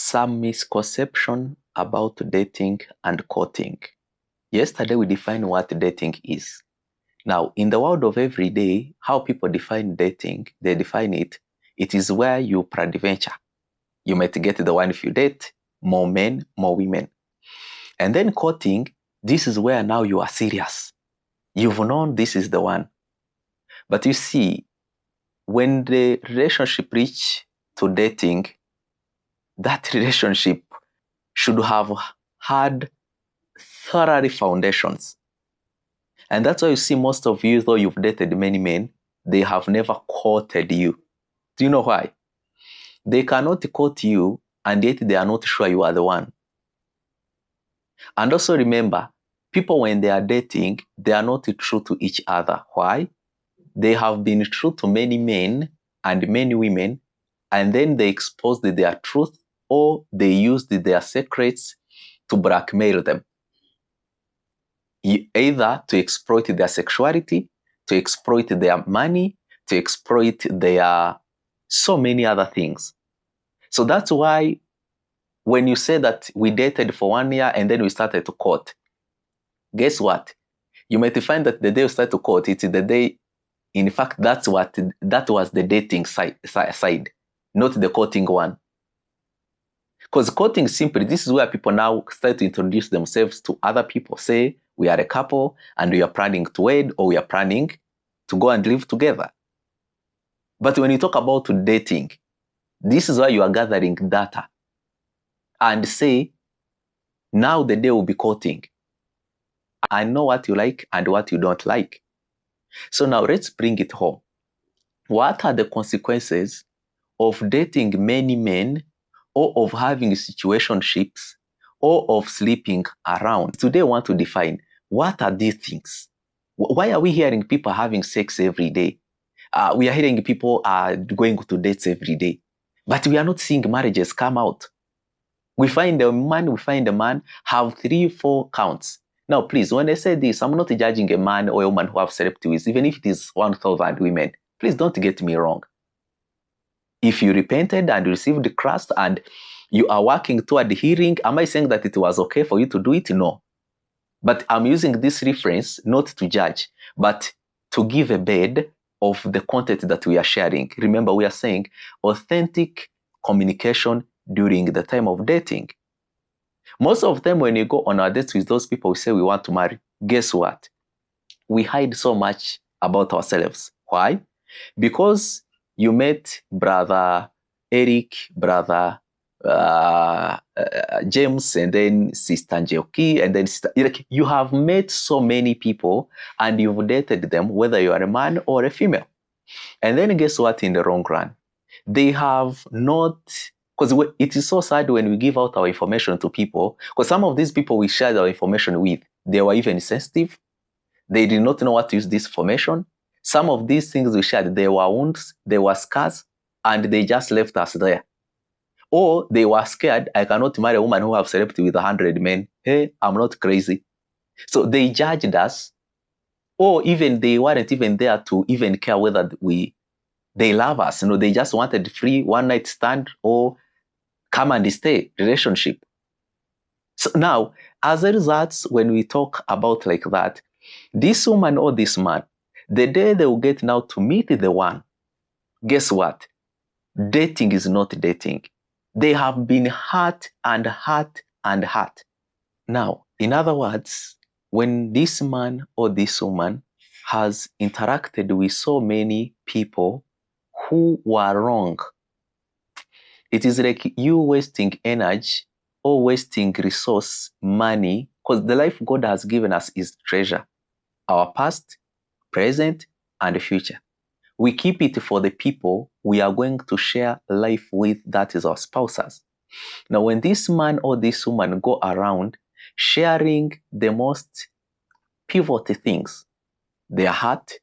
some misconception about dating and courting. Yesterday we defined what dating is. Now, in the world of every day, how people define dating, they define it is where you peradventure. You might get the one if you date, more men, more women. And then courting, this is where now you are serious. You've known this is the one. But you see, when the relationship reach to dating, that relationship should have had thorough foundations. And that's why you see most of you, though you've dated many men, they have never courted you. Do you know why? They cannot court you, and yet they are not sure you are the one. And also remember, people when they are dating, they are not true to each other. Why? They have been true to many men and many women, and then they exposed their truth or they used their secrets to blackmail them. Either to exploit their sexuality, to exploit their money, to exploit their so many other things. So that's why when you say that we dated for 1 year and then we started to court, guess what? You might find that the day we started to court, it's the day, in fact, that was the dating side, not the courting one. Because courting simply, this is where people now start to introduce themselves to other people. Say, we are a couple and we are planning to wed, or we are planning to go and live together. But when you talk about dating, this is why you are gathering data and say, now the day will be courting. I know what you like and what you don't like. So now let's bring it home. What are the consequences of dating many men, or of having situationships, or of sleeping around? Today I want to define, what are these things? Why are we hearing people having sex every day? We are hearing people are going to dates every day, but we are not seeing marriages come out. We find a man have 3-4 counts. Now, please, when I say this, I'm not judging a man or a woman who have slept with, even if it is 1,000 women. Please don't get me wrong. If you repented and received Christ and you are working toward healing, am I saying that it was okay for you to do it? No. But I'm using this reference not to judge, but to give a bed of the content that we are sharing. Remember, we are saying authentic communication during the time of dating. Most of them, when you go on our dates with those people we say we want to marry, guess what? We hide so much about ourselves. Why? Because you met brother Eric, brother James, and then sister Njoki, and then sister, you have met so many people and you've dated them, whether you are a man or a female. And then guess what? In the long run, they have not, because it is so sad when we give out our information to people, because some of these people we shared our information with, they were even sensitive. They did not know what to use this information. Some of these things we shared, they were wounds, they were scars, and they just left us there. Or they were scared, I cannot marry a woman who have slept with 100 men. Hey, I'm not crazy. So they judged us, or even they weren't even there to even care whether they love us. You know, they just wanted free one night stand or come and stay relationship. So now, as a result, when we talk about like that, this woman or this man, the day they will get now to meet the one, guess what? Dating is not dating. They have been hurt and hurt and hurt. Now, in other words, when this man or this woman has interacted with so many people who were wrong, it is like you wasting energy or wasting resource, money, because the life God has given us is treasure. Our past, present, and future. We keep it for the people we are going to share life with, that is our spouses. Now, when this man or this woman go around sharing the most pivotal things, their heart,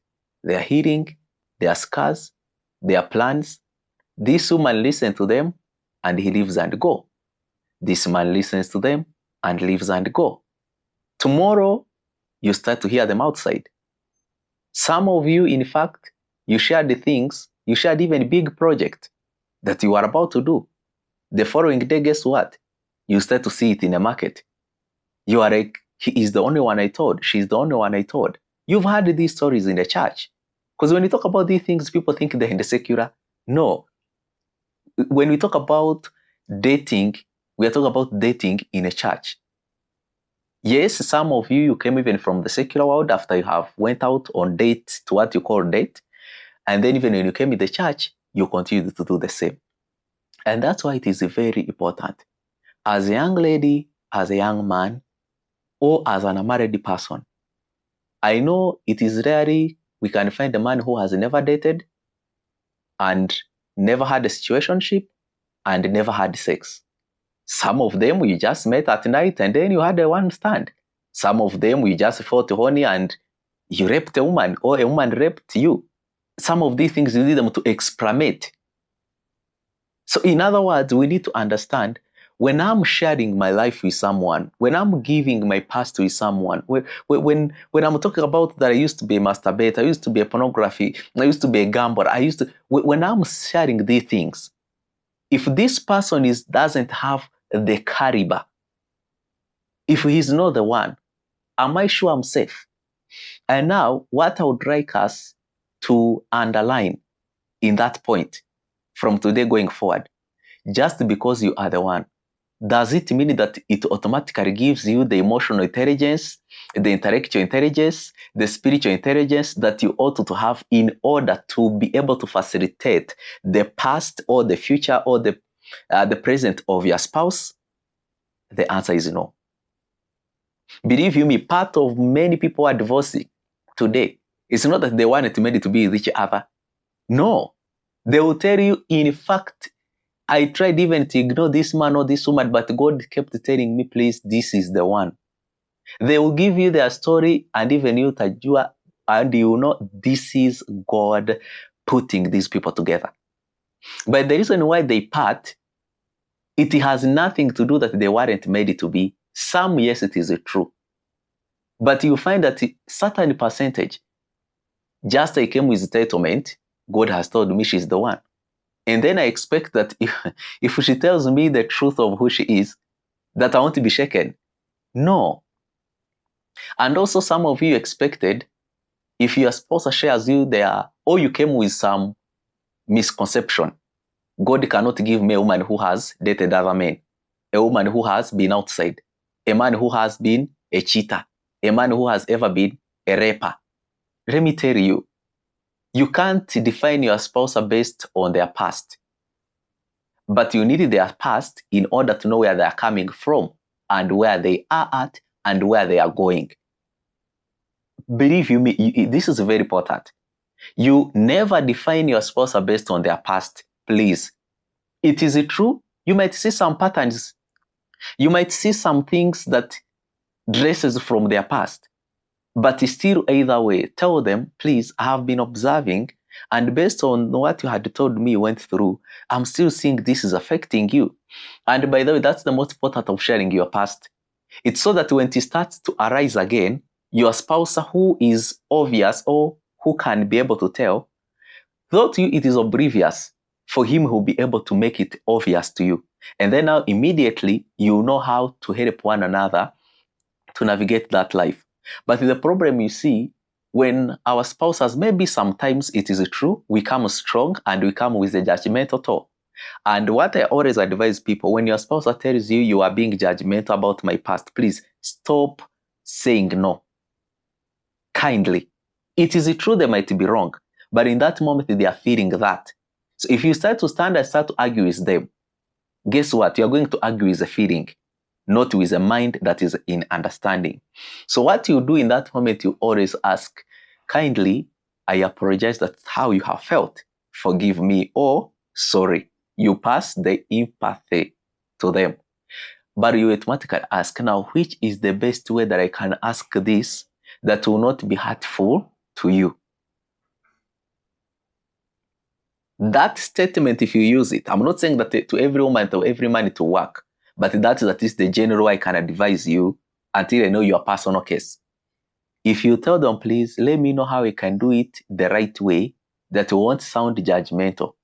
their healing, their scars, their plans, this woman listens to them and he leaves and go. This man listens to them and leaves and go. Tomorrow, you start to hear them outside. Some of you, in fact, you shared the things, you shared even big project that you are about to do. The following day, guess what? You start to see it in the market. You are like, he is the only one I told. She's the only one I told. You've heard these stories in the church. Because when you talk about these things, people think they're in the secular. No. When we talk about dating, we are talking about dating in a church. Yes, some of you came even from the secular world after you have went out on date to what you call date. And then even when you came in the church, you continue to do the same. And that's why it is very important. As a young lady, as a young man, or as an unmarried person, I know it is rarely we can find a man who has never dated and never had a situationship and never had sex. Some of them you just met at night and then you had a one stand. Some of them you just felt horny and you raped a woman or a woman raped you. Some of these things you need them to experiment. So in other words, we need to understand when I'm sharing my life with someone, when I'm giving my past with someone, when I'm talking about that I used to be a masturbator, I used to be a pornography, I used to be a gambler, when I'm sharing these things, if this person doesn't have the caliber, if he's not the one, am I sure I'm safe? And now, what I would like us to underline in that point from today going forward, just because you are the one, does it mean that it automatically gives you the emotional intelligence, the intellectual intelligence, the spiritual intelligence that you ought to have in order to be able to facilitate the past or the future or the present of your spouse? The answer is no. Believe you me, part of many people are divorcing today. It's not that they wanted to make it to be with each other. No. They will tell you, in fact, I tried even to ignore this man or this woman, but God kept telling me, please, this is the one. They will give you their story and even you tajua, and you know this is God putting these people together. But the reason why they part, it has nothing to do that they weren't made it to be. Some, yes, it is true. But you find that certain percentage, just I came with entitlement, God has told me she's the one. And then I expect that if she tells me the truth of who she is, that I won't be shaken. No. And also some of you expected, if your spouse shares you there, or you came with some misconception, God cannot give me a woman who has dated other men, a woman who has been outside, a man who has been a cheater, a man who has ever been a raper. Let me tell you, you can't define your spouse based on their past. But you need their past in order to know where they are coming from and where they are at and where they are going. Believe you me, this is very important. You never define your spouse based on their past, please. It is true, you might see some patterns. You might see some things that dresses from their past. But still, either way, tell them, please, I have been observing, and based on what you had told me you went through, I'm still seeing this is affecting you. And by the way, that's the most important of sharing your past. It's so that when it starts to arise again, your spouse who is obvious or who can be able to tell, though to you it is oblivious, for him who will be able to make it obvious to you. And then now immediately you know how to help one another to navigate that life. But the problem you see, when our spouses, maybe sometimes it is true, we come strong and we come with a judgmental tone. And what I always advise people, when your spouse tells you you are being judgmental about my past, please stop saying no. Kindly. It is true they might be wrong, but in that moment they are feeling that. So if you start to argue with them, guess what? You're going to argue with a feeling, not with a mind that is in understanding. So what you do in that moment, you always ask, kindly, I apologize, that's how you have felt. Forgive me, or sorry. You pass the empathy to them. But you automatically ask, now, which is the best way that I can ask this that will not be hurtful to you? That statement, if you use it, I'm not saying that to every woman, to every man it will work, but that is the general I can advise you until I know your personal case. If you tell them, please, let me know how I can do it the right way that won't sound judgmental.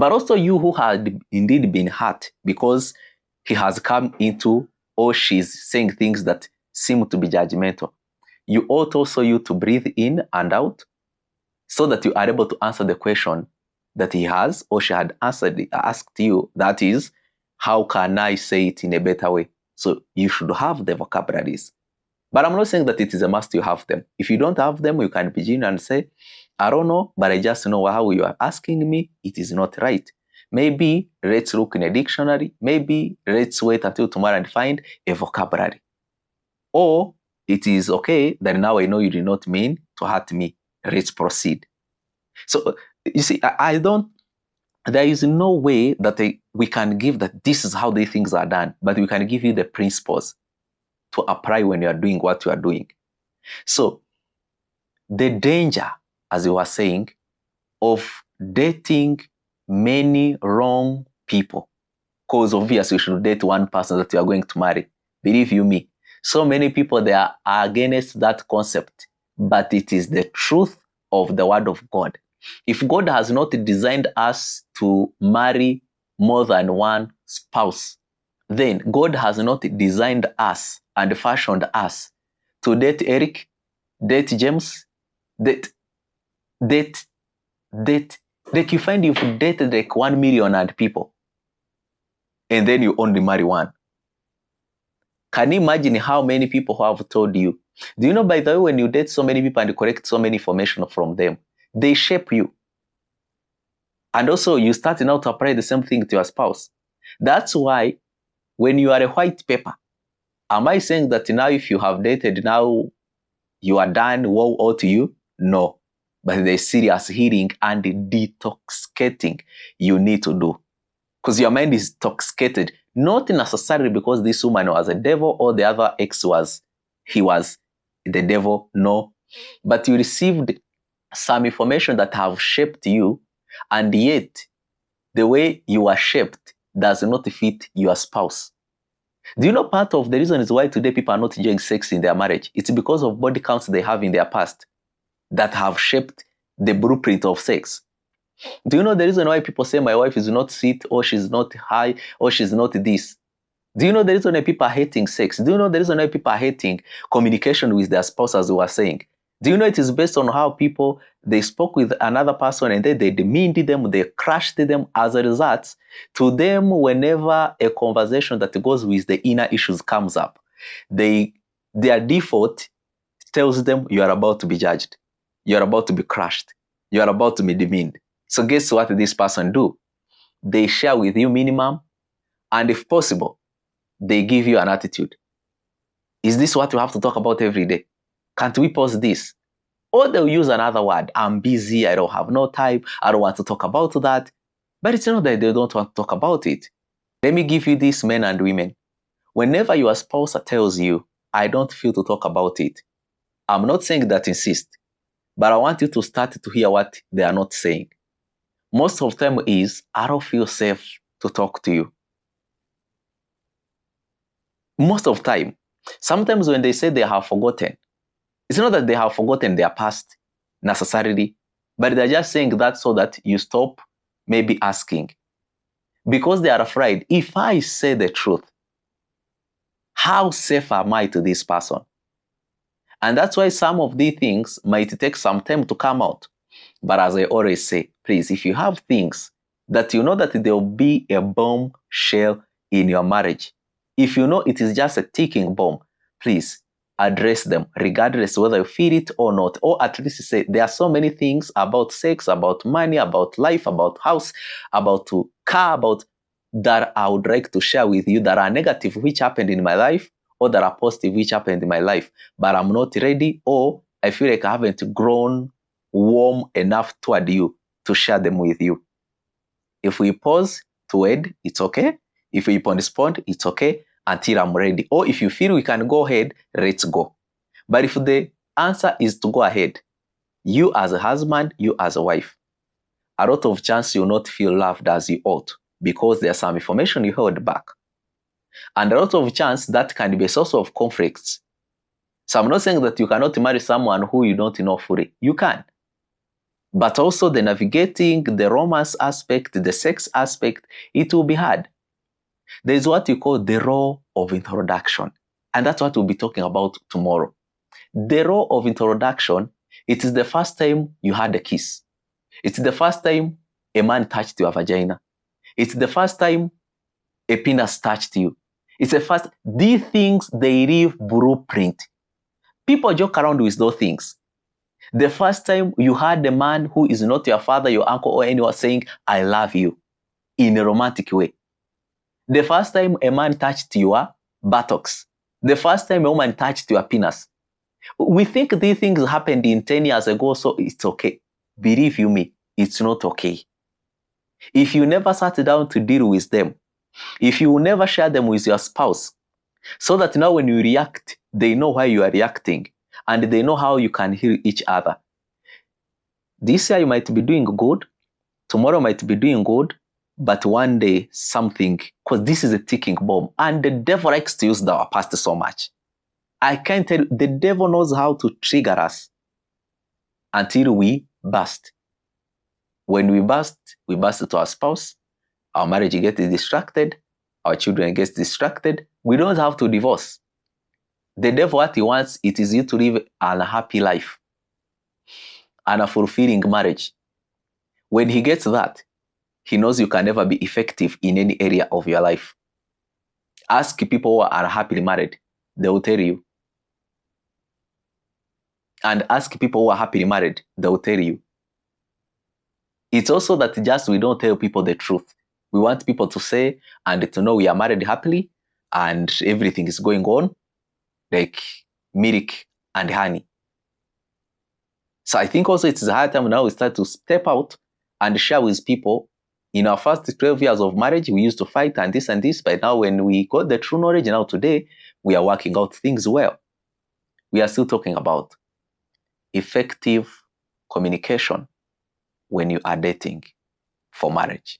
But also you who had indeed been hurt because he has come into or she's saying things that seem to be judgmental. You ought also you to breathe in and out so that you are able to answer the question that he has or she had asked you. That is, how can I say it in a better way? So you should have the vocabularies. But I'm not saying that it is a must you have them. If you don't have them, you can begin and say, I don't know, but I just know how you are asking me. It is not right. Maybe let's look in a dictionary. Maybe let's wait until tomorrow and find a vocabulary. Or it is okay that now I know you did not mean to hurt me. Let's proceed. So you see, there is no way that we can give that this is how these things are done, but we can give you the principles to apply when you are doing what you are doing. So the danger, as you were saying, of dating many wrong people, because obviously you should date one person that you are going to marry. Believe you me, so many people, they are against that concept, but it is the truth of the word of God. If God has not designed us to marry more than one spouse, then God has not designed us and fashioned us to date Eric, date James, date. Like you find you've dated like 1 million and people, and then you only marry one. Can you imagine how many people who have told you? Do you know, by the way, when you date so many people and you collect so many information from them, they shape you. And also you start now to apply the same thing to your spouse. That's why when you are a white paper, am I saying that now if you have dated, now you are done, woe all to you? No. But there's serious healing and detoxicating you need to do. Because your mind is intoxicated, not necessarily because this woman was a devil or the other ex he was the devil, no. But you received some information that have shaped you, and yet the way you are shaped does not fit your spouse. Do you know part of the reason is why today people are not enjoying sex in their marriage? It's because of body counts they have in their past that have shaped the blueprint of sex. Do you know the reason why people say my wife is not sweet, or she's not high, or she's not this? Do you know the reason why people are hating sex? Do you know the reason why people are hating communication with their spouse, as we were saying? Do you know it is based on how people, they spoke with another person and then they demeaned them, they crushed them. As a result, to them, whenever a conversation that goes with the inner issues comes up, their default tells them you are about to be judged, you are about to be crushed, you are about to be demeaned. So guess what this person do? They share with you minimum, and if possible, they give you an attitude. Is this what you have to talk about every day? Can't we pause this? Or they'll use another word. I'm busy, I don't have no time, I don't want to talk about that. But it's not that they don't want to talk about it. Let me give you this, men and women. Whenever your spouse tells you, I don't feel to talk about it, I'm not saying that insist, but I want you to start to hear what they are not saying. Most of the time is, I don't feel safe to talk to you. Most of the time. Sometimes when they say they have forgotten, it's not that they have forgotten their past necessarily, but they're just saying that so that you stop maybe asking. Because they are afraid, if I say the truth, how safe am I to this person? And that's why some of these things might take some time to come out. But as I always say, please, if you have things that you know that there will be a bomb shell in your marriage, if you know it is just a ticking bomb, please address them, regardless whether you feel it or not. Or at least say, there are so many things about sex, about money, about life, about house, about car, about that I would like to share with you that are negative, which happened in my life, or that are positive, which happened in my life. But I'm not ready, or I feel like I haven't grown warm enough toward you to share them with you. If we pause to add, it's okay. If we postpone, it's okay until I'm ready. Or if you feel we can go ahead, let's go. But if the answer is to go ahead, you as a husband, you as a wife, a lot of chance you'll not feel loved as you ought because there's some information you held back. And a lot of chance that can be a source of conflicts. So I'm not saying that you cannot marry someone who you don't know fully. You can. But also the navigating, the romance aspect, the sex aspect, it will be hard. There's what you call the role of introduction. And that's what we'll be talking about tomorrow. The role of introduction, it is the first time you had a kiss. It's the first time a man touched your vagina. It's the first time a penis touched you. It's the first, these things, they leave blueprint. People joke around with those things. The first time you had a man who is not your father, your uncle, or anyone saying, I love you, in a romantic way. The first time a man touched your buttocks. The first time a woman touched your penis. We think these things happened in 10 years ago, so it's okay. Believe you me, it's not okay. If you never sat down to deal with them, if you never share them with your spouse, so that now when you react, they know why you are reacting, and they know how you can heal each other. This year you might be doing good, tomorrow might be doing good, but one day something, because this is a ticking bomb, and the devil likes to use our past so much. I can't tell you, the devil knows how to trigger us until we burst. When we burst to our spouse, our marriage gets distracted, our children get distracted. We don't have to divorce. The devil, what he wants, it is you to live a happy life and a fulfilling marriage. When he gets that, he knows you can never be effective in any area of your life. Ask people who are happily married, they will tell you. And ask people who are happily married, they will tell you. It's also that just we don't tell people the truth. We want people to say and to know we are married happily and everything is going on like milk and honey. So I think also it's a hard time now we start to step out and share with people. In our first 12 years of marriage, we used to fight and this, but now when we got the true knowledge, now today, we are working out things well. We are still talking about effective communication when you are dating for marriage.